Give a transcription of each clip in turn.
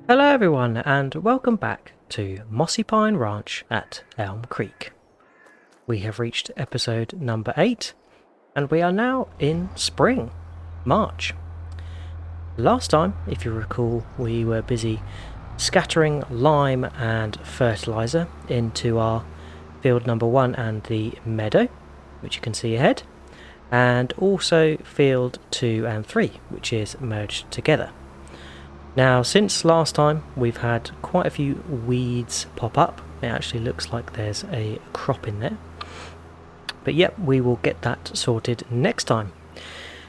Hello everyone and welcome back to Mossy Pine Ranch at Elmcreek. We have reached episode number 8 and we are now in spring, March. Last time, if you recall, we were busy scattering lime and fertiliser into our field number 1 and the meadow, which you can see ahead, and also field 2 and 3, which is merged together. Now, since last time, we've had quite a few weeds pop up. It actually looks like there's a crop in there. But yep, we will get that sorted next time.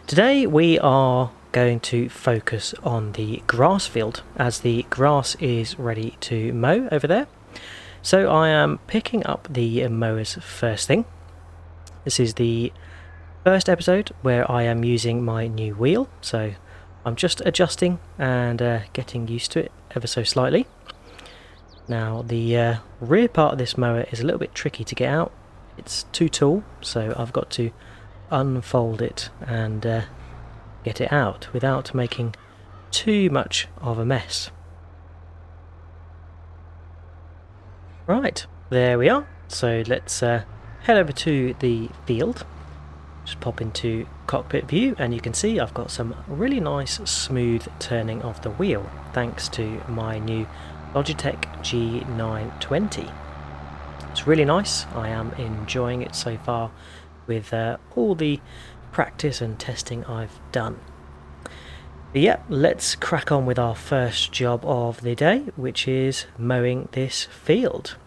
Today we are going to focus on the grass field, as the grass is ready to mow over there. So I am picking up the mowers first thing. This is the first episode where I am using my new wheel, so I'm just adjusting and getting used to it ever so slightly. Now the rear part of this mower is a little bit tricky to get out. It's too tall, so I've got to unfold it and get it out without making too much of a mess. Right, there we are. So let's head over to the field. Just pop into cockpit view and you can see I've got some really nice smooth turning of the wheel thanks to my new Logitech G920. It's really nice. I am enjoying it so far with all the practice and testing I've done. But yeah, let's crack on with our first job of the day, which is mowing this field.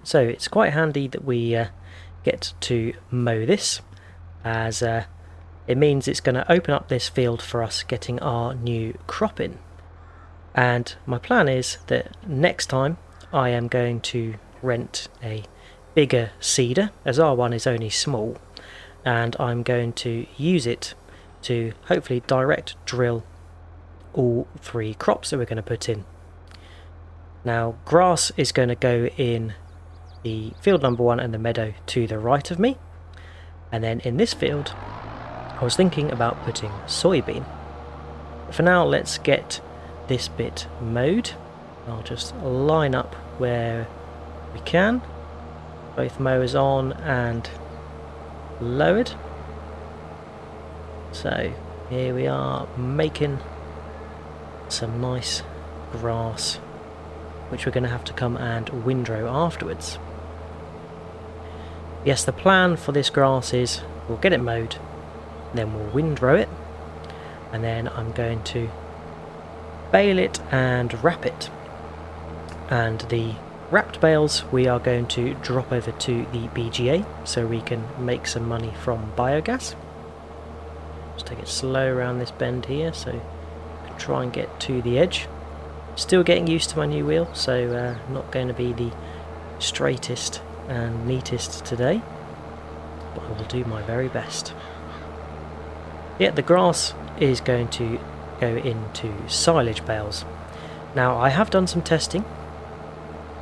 So it's quite handy that we get to mow this, as it means it's going to open up this field for us getting our new crop in. And my plan is that next time I am going to rent a bigger seeder, as our one is only small, and I'm going to use it to hopefully direct drill all 3 crops that we're going to put in. Now, grass is going to go in the field number 1 and the meadow to the right of me. And then in this field, I was thinking about putting soybean. For now, let's get this bit mowed. I'll just line up where we can. Both mowers on and lowered. So here we are making some nice grass, which we're going to have to come and windrow afterwards. Yes, the plan for this grass is we'll get it mowed, then we'll windrow it, and then I'm going to bale it and wrap it. And the wrapped bales we are going to drop over to the BGA so we can make some money from biogas. Just take it slow around this bend here so I can try and get to the edge. Still getting used to my new wheel, so not going to be the straightest and neatest today, but I will do my very best. Yeah, the grass is going to go into silage bales. Now, I have done some testing,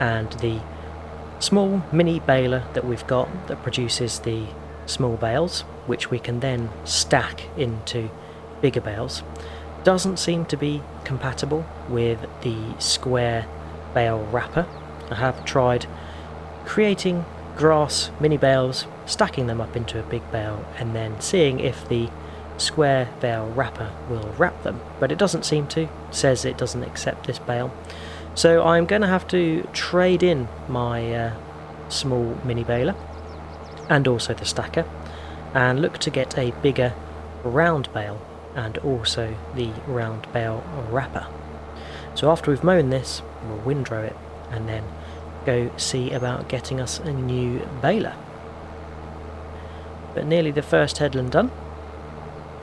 and the small mini baler that we've got that produces the small bales, which we can then stack into bigger bales, doesn't seem to be compatible with the square bale wrapper. I have tried creating grass mini bales, stacking them up into a big bale, and then seeing if the square bale wrapper will wrap them, but it doesn't seem to. It says it doesn't accept this bale, so I'm going to have to trade in my small mini baler and also the stacker and look to get a bigger round bale and also the round bale wrapper. So after we've mown this, we'll windrow it and then go see about getting us a new baler. But nearly the first headland done,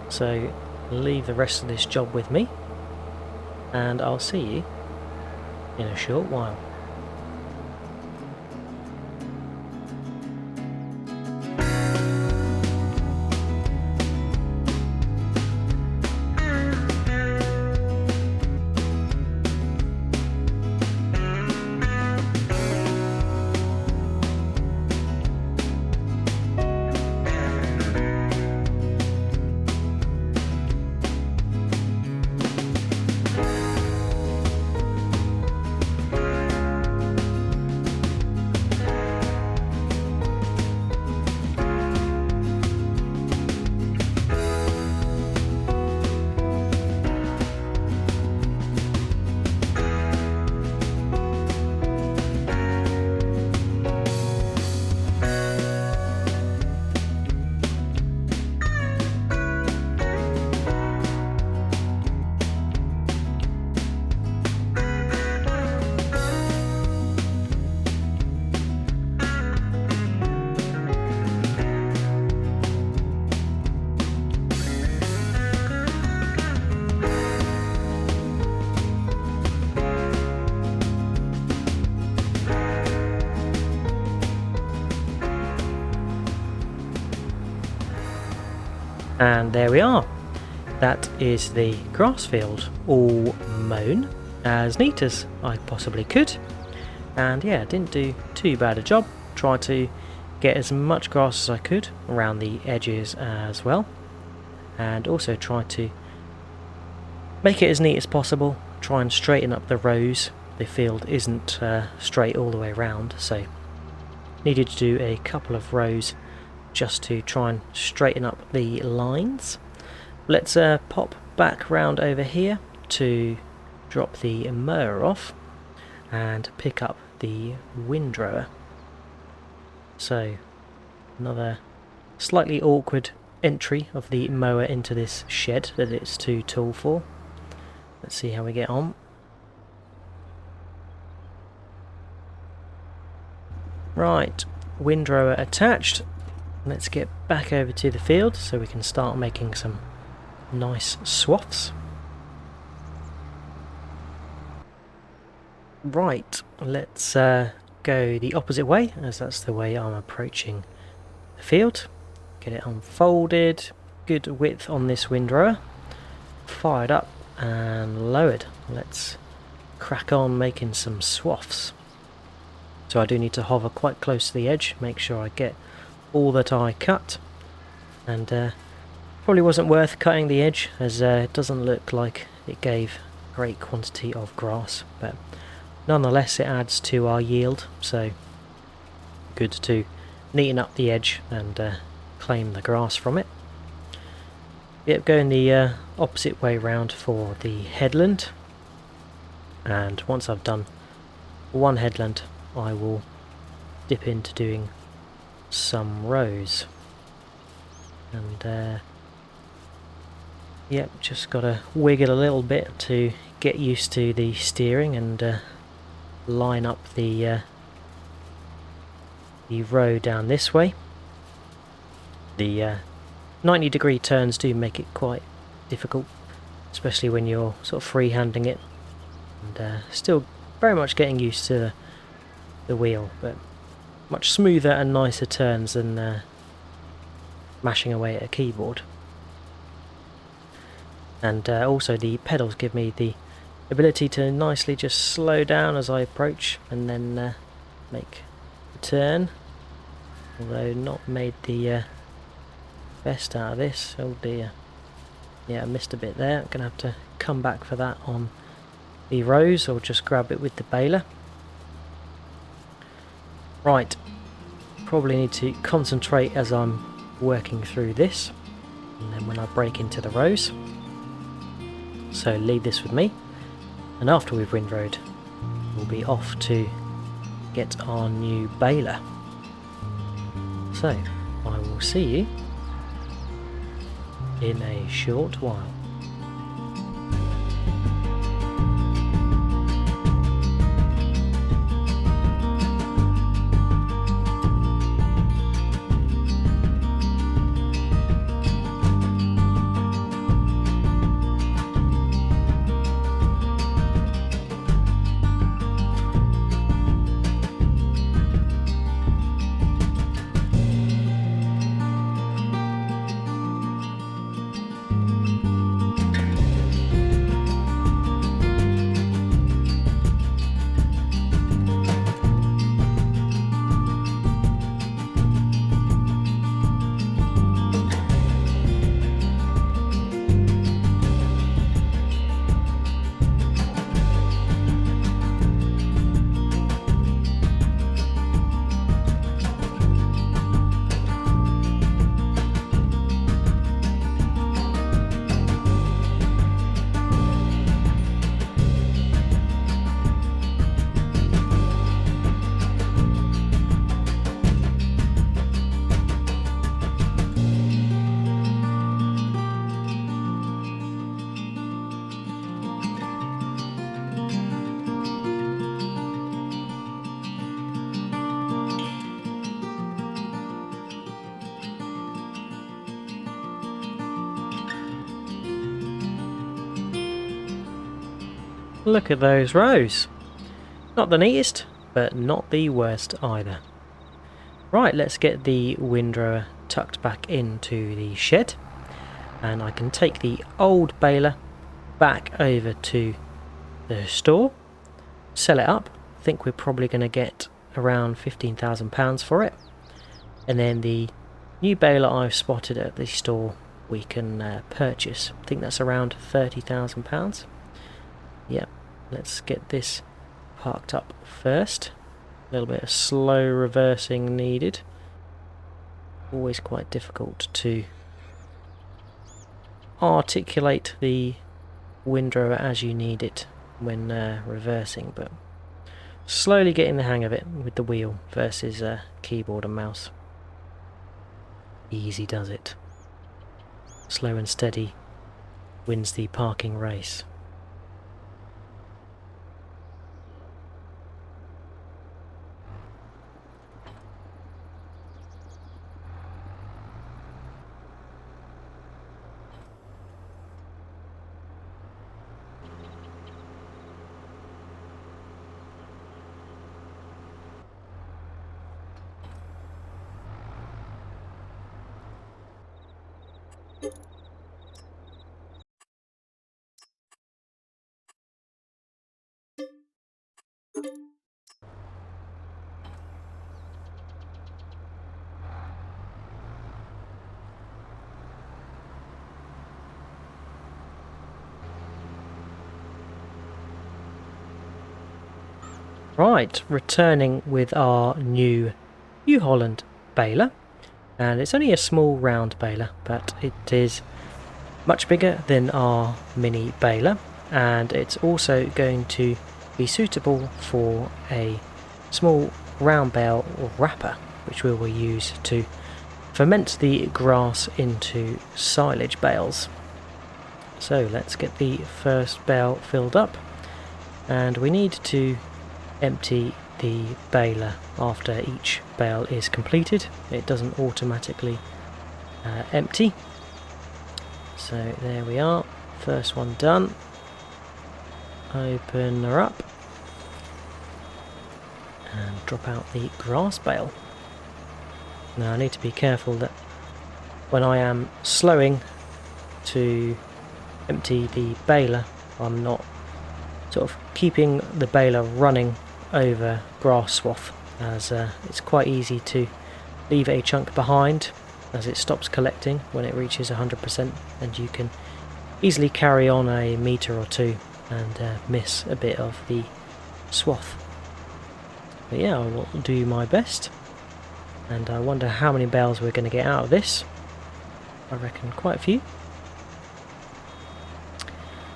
so leave the rest of this job with me and I'll see you in a short while. And there we are. That is the grass field all mown as neat as I possibly could. And yeah, didn't do too bad a job. Tried to get as much grass as I could around the edges as well. And also tried to make it as neat as possible. Try and straighten up the rows. The field isn't straight all the way around, so needed to do a couple of rows just to try and straighten up the lines. Let's pop back round over here to drop the mower off and pick up the windrower. So another slightly awkward entry of the mower into this shed that it's too tall for. Let's see how we get on. Right, windrower attached. Let's get back over to the field so we can start making some nice swaths. Right, let's go the opposite way, as that's the way I'm approaching the field. Get it unfolded, good width on this windrower, fired up and lowered. Let's crack on making some swaths. So I do need to hover quite close to the edge, make sure I get all that I cut, and probably wasn't worth cutting the edge, as it doesn't look like it gave great quantity of grass, but nonetheless it adds to our yield, so good to neaten up the edge and claim the grass from it. Yep, going the opposite way round for the headland, and once I've done one headland I will dip into doing some rows, and yep, just gotta wiggle a little bit to get used to the steering and line up the row down this way. The 90-degree turns do make it quite difficult, especially when you're sort of free-handing it, and still very much getting used to the wheel, but much smoother and nicer turns than mashing away at a keyboard. And also the pedals give me the ability to nicely just slow down as I approach and then make the turn, although not made the best out of this. Oh dear, yeah, I missed a bit there. I'm gonna have to come back for that on the rows, or just grab it with the baler. Right, probably need to concentrate as I'm working through this, and then when I break into the rows. So leave this with me, and after we've windrowed we'll be off to get our new baler. So I will see you in a short while. Look at those rows. Not the neatest, but not the worst either. Right, let's get the windrower tucked back into the shed, and I can take the old baler back over to the store, sell it up. I think we're probably going to get around £15,000 for it, and then the new baler I've spotted at the store we can purchase. I think that's around £30,000. Yep, let's get this parked up first. A little bit of slow reversing needed. Always quite difficult to articulate the windrower as you need it when reversing, but slowly getting the hang of it with the wheel versus keyboard and mouse. Easy does it. Slow and steady wins the parking race. Right, returning with our new New Holland baler, and it's only a small round baler, but it is much bigger than our mini baler, and it's also going to be suitable for a small round bale wrapper, which we will use to ferment the grass into silage bales. So let's get the first bale filled up, and we need to empty the baler after each bale is completed. It doesn't automatically empty. So there we are, first one done. Open her up and drop out the grass bale. Now I need to be careful that when I am slowing to empty the baler, I'm not sort of keeping the baler running over grass swath, as it's quite easy to leave a chunk behind as it stops collecting when it reaches 100%, and you can easily carry on a metre or two and miss a bit of the swath. But yeah, I will do my best, and I wonder how many bales we're going to get out of this. I reckon quite a few.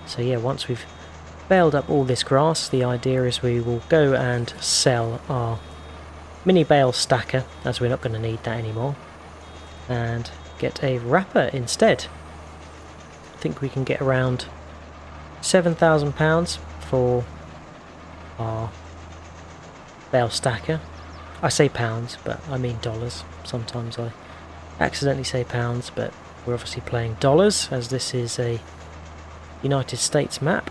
So yeah, once we've baled up all this grass, the idea is we will go and sell our mini bale stacker, as we're not going to need that anymore, and get a wrapper instead. I think we can get around £7,000 for our bale stacker. I say pounds, but I mean dollars. Sometimes I accidentally say pounds, but we're obviously playing dollars, as this is a United States map.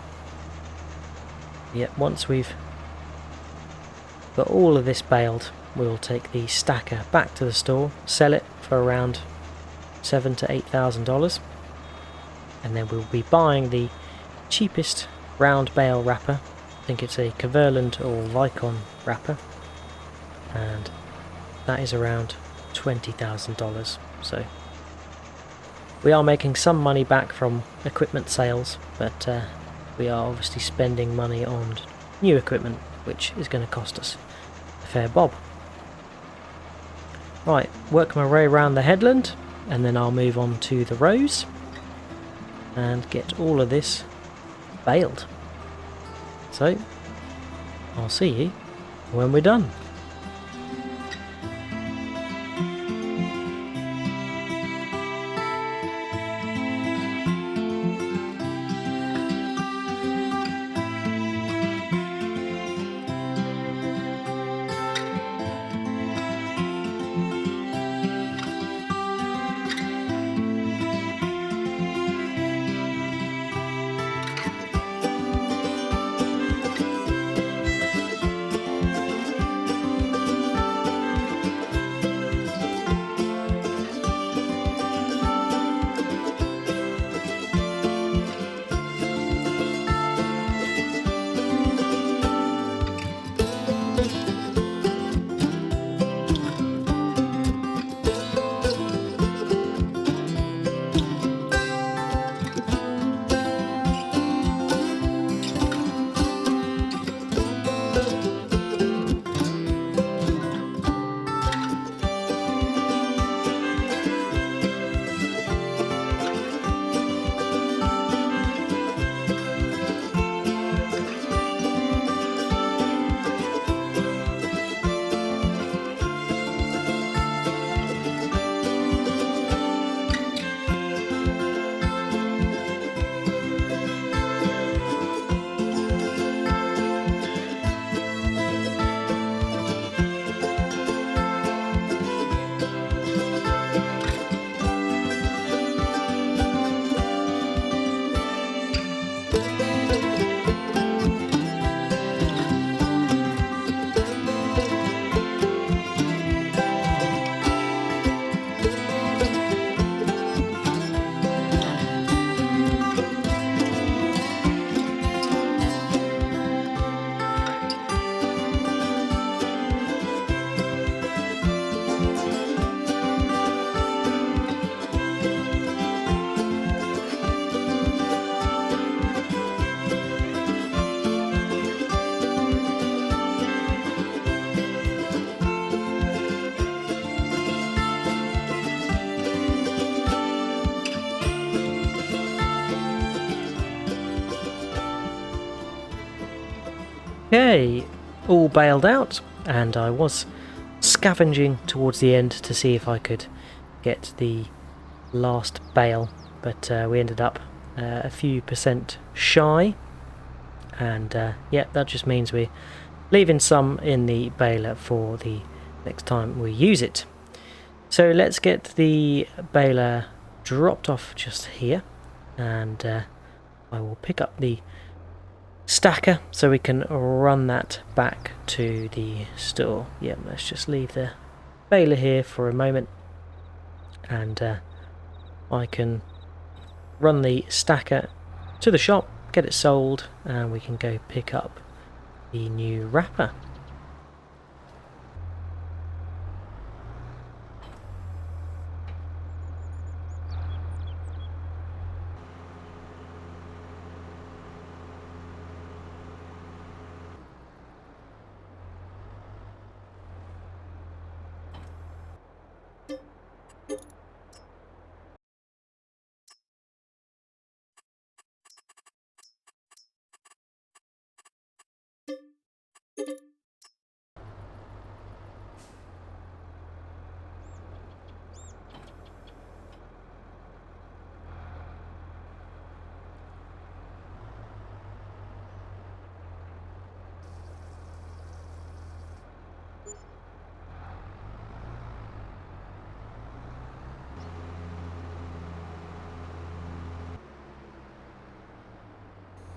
Yep, once we've got all of this baled, we'll take the stacker back to the store, sell it for around $7,000 to $8,000, and then we'll be buying the cheapest round bale wrapper. I think it's a Kverland or Lycon wrapper, and that is around $20,000. So we are making some money back from equipment sales, but we are obviously spending money on new equipment, which is going to cost us a fair bob. Right, work my way around the headland, and then I'll move on to the rows and get all of this baled. So I'll see you when we're done. Okay, all baled out, and I was scavenging towards the end to see if I could get the last bale, but we ended up a few percent shy, and yeah, that just means we're leaving some in the baler for the next time we use it. So let's get the baler dropped off just here, and I will pick up the stacker so we can run that back to the store. Yeah, let's just leave the baler here for a moment, and I can run the stacker to the shop, get it sold, and we can go pick up the new wrapper.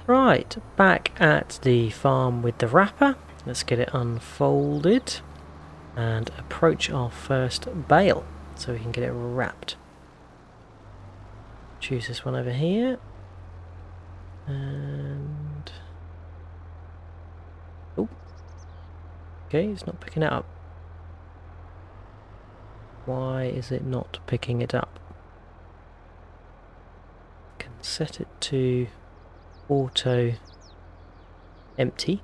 Right, back at the farm with the wrapper. Let's get it unfolded and approach our first bale so we can get it wrapped. Choose this one over here, and oh, okay, it's not picking it up. Why is it not picking it up? Can set it to auto empty,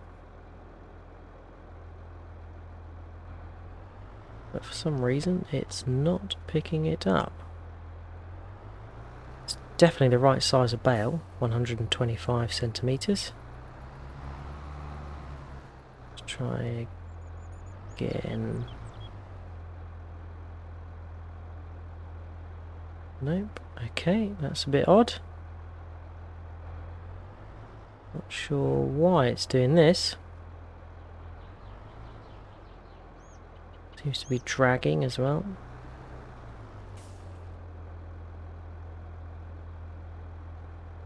but for some reason it's not picking it up. It's definitely the right size of bale, 125 centimeters. Let's try again. Nope. Okay, that's a bit odd. Not sure why it's doing this. Seems to be dragging as well.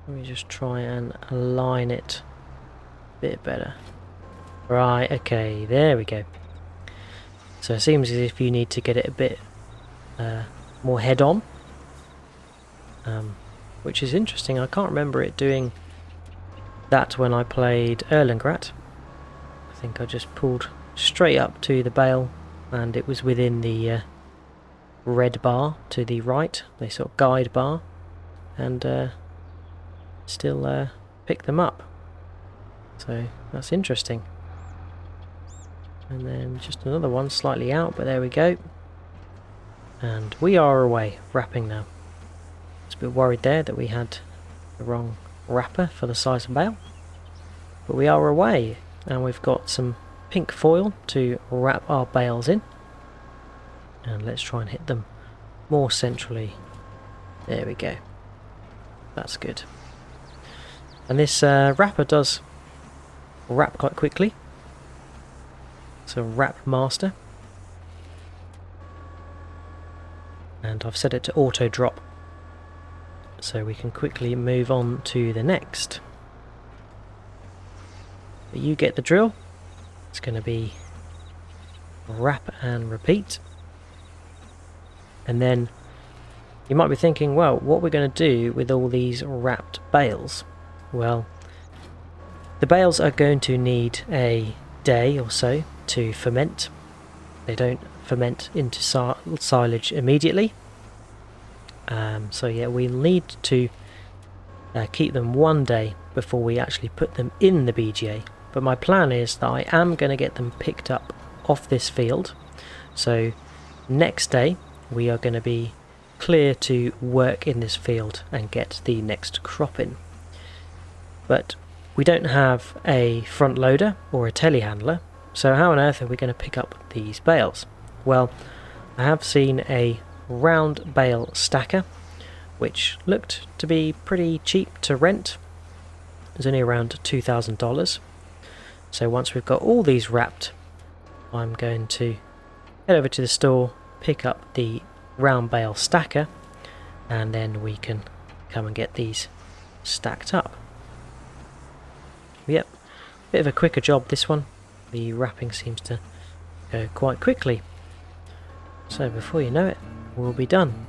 Let me just try and align it a bit better. Right, okay, there we go. So it seems as if you need to get it a bit more head on, which is interesting. I can't remember it doing that when I played Erlengratt. I think I just pulled straight up to the bale and it was within the red bar to the right, the sort of guide bar, and still pick them up. So that's interesting. And then just another one slightly out, but there we go. And we are away, wrapping now. I was a bit worried there that we had the wrong wrapper for the size of bale, but we are away, and we've got some pink foil to wrap our bales in, and let's try and hit them more centrally. There we go, that's good. And this wrapper does wrap quite quickly, so wrap master, and I've set it to auto drop so we can quickly move on to the next. But you get the drill. It's going to be wrap and repeat. And then you might be thinking, well, what we're going to do with all these wrapped bales? Well, the bales are going to need a day or so to ferment. They don't ferment into silage immediately. So yeah, we'll need to keep them one day before we actually put them in the BGA. But my plan is that I am going to get them picked up off this field. So next day we are going to be clear to work in this field and get the next crop in. But we don't have a front loader or a telehandler, so how on earth are we going to pick up these bales? Well, I have seen a round bale stacker which looked to be pretty cheap to rent. It was only around $2,000. So once we've got all these wrapped, I'm going to head over to the store, pick up the round bale stacker, and then we can come and get these stacked up. Yep, bit of a quicker job this one. The wrapping seems to go quite quickly. So before you know it, we'll be done.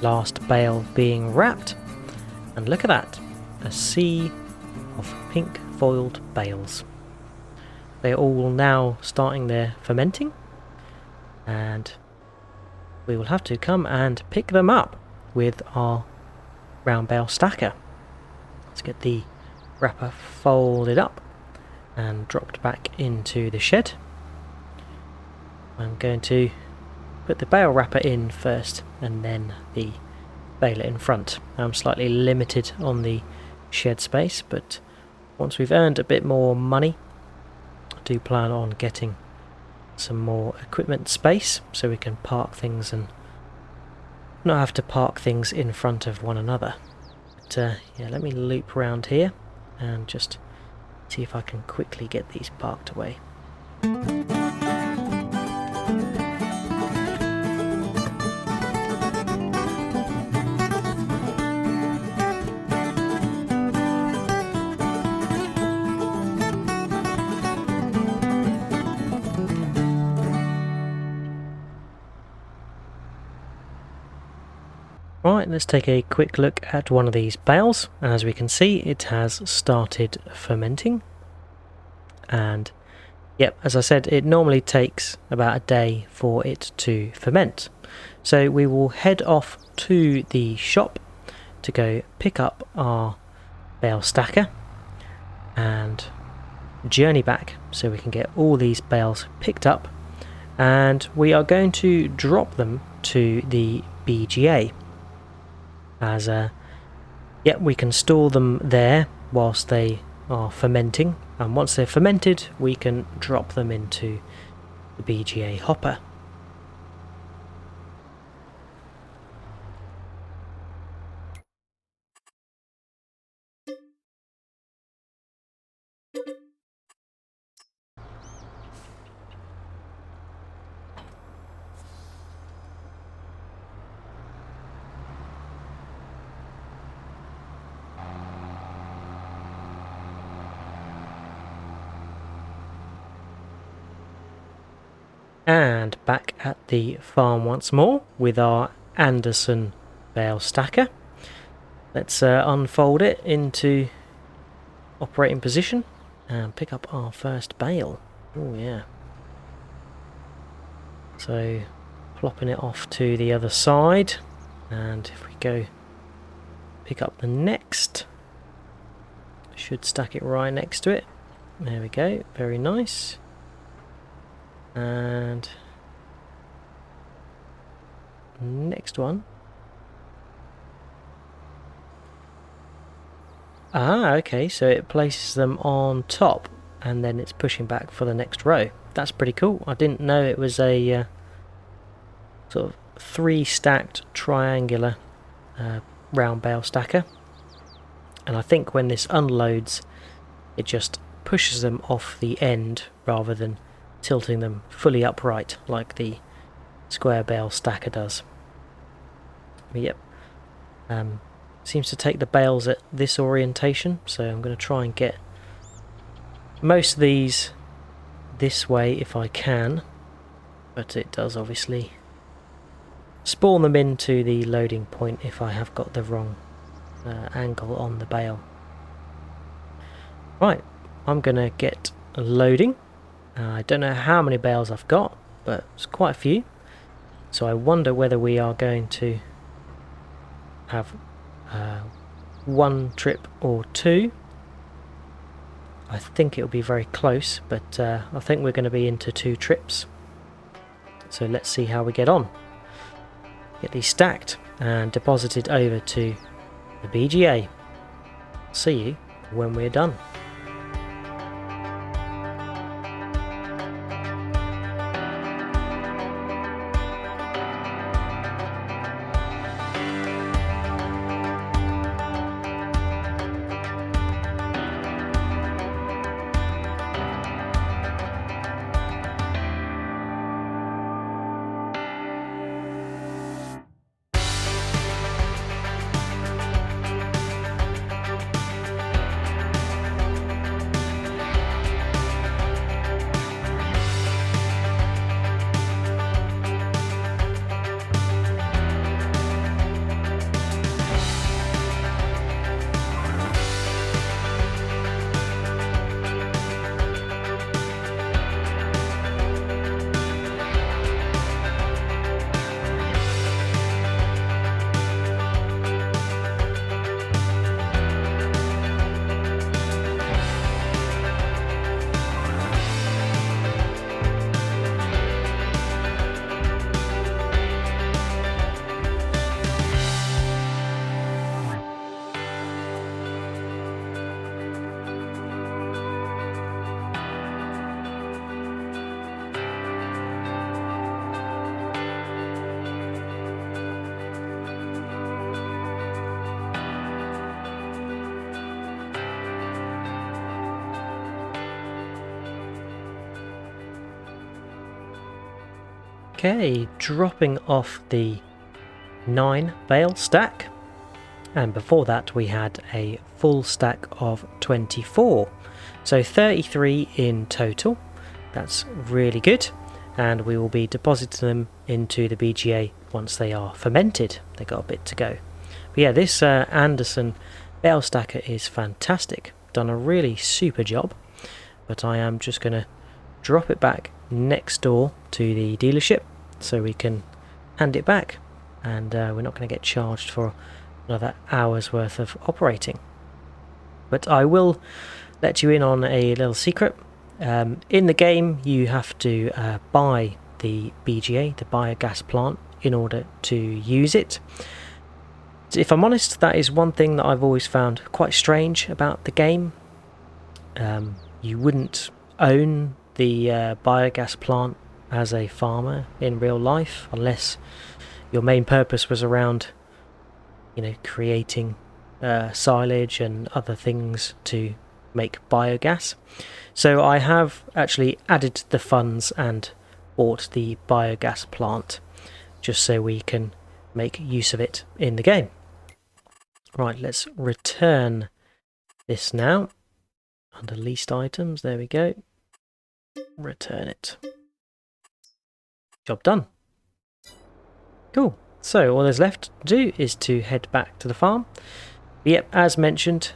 Last bale being wrapped, and look at that, a sea of pink foiled bales. They're all now starting their fermenting, and we will have to come and pick them up with our round bale stacker. Let's get the wrapper folded up and dropped back into the shed. I'm going to put the bale wrapper in first and then the baler in front. I'm slightly limited on the shed space, but once we've earned a bit more money, I do plan on getting some more equipment space so we can park things and not have to park things in front of one another. But yeah, let me loop around here and just see if I can quickly get these parked away. Right, let's take a quick look at one of these bales, and as we can see it has started fermenting. And yep, as I said, it normally takes about a day for it to ferment. So we will head off to the shop to go pick up our bale stacker and journey back so we can get all these bales picked up, and we are going to drop them to the BGA. As yeah, we can store them there whilst they are fermenting, and once they're fermented we can drop them into the BGA hopper. And back at the farm once more with our Anderson bale stacker. Let's unfold it into operating position and pick up our first bale. Oh yeah. So plopping it off to the other side, and if we go pick up the next, should stack it right next to it. There we go, very nice. And next one. Ah, okay, so it places them on top and then it's pushing back for the next row. That's pretty cool. I didn't know it was a sort of 3 stacked triangular round bale stacker. And I think when this unloads, it just pushes them off the end rather than tilting them fully upright like the square bale stacker does. But yep, seems to take the bales at this orientation, so I'm going to try and get most of these this way if I can, but it does obviously spawn them into the loading point if I have got the wrong angle on the bale. Right, I'm going to get loading. I don't know how many bales I've got, but it's quite a few. So I wonder whether we are going to have one trip or two. I think it'll be very close, but I think we're going to be into 2 trips. So let's see how we get on. Get these stacked and deposited over to the BGA. See you when we're done. Okay, dropping off the 9 bale stack, and before that we had a full stack of 24, so 33 in total. That's really good, and we will be depositing them into the BGA once they are fermented. They got a bit to go. But yeah, this Anderson bale stacker is fantastic, done a really super job. But I am just going to drop it back next door to the dealership so we can hand it back, and we're not going to get charged for another hour's worth of operating. But I will let you in on a little secret. In the game you have to buy the BGA, the biogas plant, in order to use it. If I'm honest, that is one thing that I've always found quite strange about the game. You wouldn't own the biogas plant as a farmer in real life unless your main purpose was around, you know, creating silage and other things to make biogas. So I have actually added the funds and bought the biogas plant just so we can make use of it in the game. Right, let's return this now. Under leased items, there we go. Return it. Job done. Cool. So all there's left to do is to head back to the farm. But yep, as mentioned,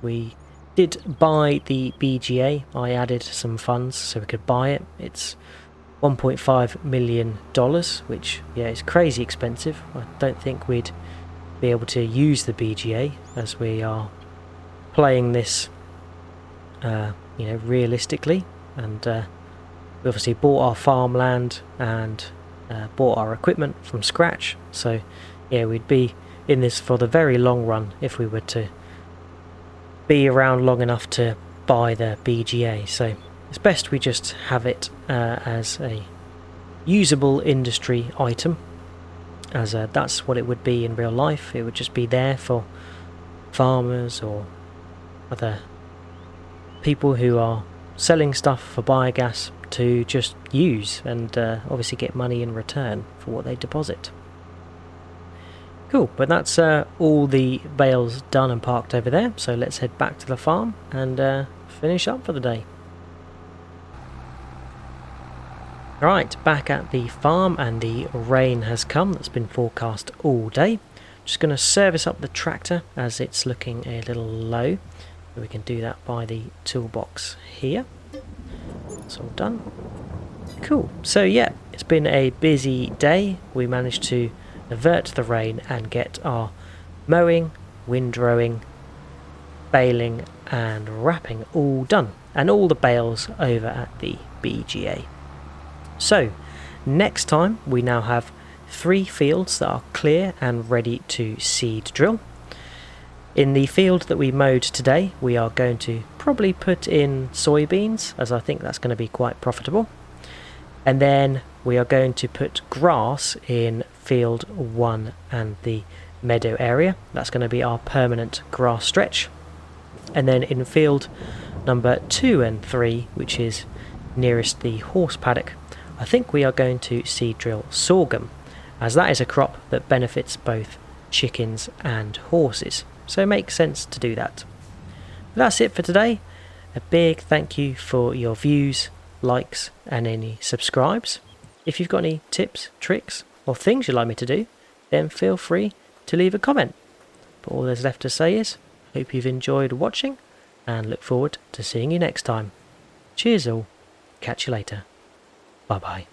we did buy the BGA. I added some funds so we could buy it. It's $1.5 million, which, yeah, is crazy expensive. I don't think we'd be able to use the BGA as we are playing this you know, realistically, and we obviously bought our farmland and bought our equipment from scratch, so yeah, we'd be in this for the very long run if we were to be around long enough to buy the BGA. So it's best we just have it as a usable industry item, as that's what it would be in real life. It would just be there for farmers or other people who are selling stuff for biogas to just use and obviously get money in return for what they deposit. Cool, but that's all the bales done and parked over there, so let's head back to the farm and finish up for the day. Right, back at the farm, and the rain has come that's been forecast all day. Just going to service up the tractor as it's looking a little low. We can do that by the toolbox here. It's all done. Cool, so yeah, it's been a busy day. We managed to avert the rain and get our mowing, windrowing, baling and wrapping all done, and all the bales over at the BGA. So next time we now have 3 fields that are clear and ready to seed drill. In the field that we mowed today, we are going to probably put in soybeans, as I think that's going to be quite profitable. And then we are going to put grass in field 1 and the meadow area. That's going to be our permanent grass stretch. And then in field number 2 and 3, which is nearest the horse paddock, I think we are going to seed drill sorghum, as that is a crop that benefits both chickens and horses, so it makes sense to do that. But that's it for today. A big thank you for your views, likes and any subscribes. If you've got any tips, tricks or things you'd like me to do, then feel free to leave a comment. But all there's left to say is, hope you've enjoyed watching and look forward to seeing you next time. Cheers all, catch you later. Bye bye.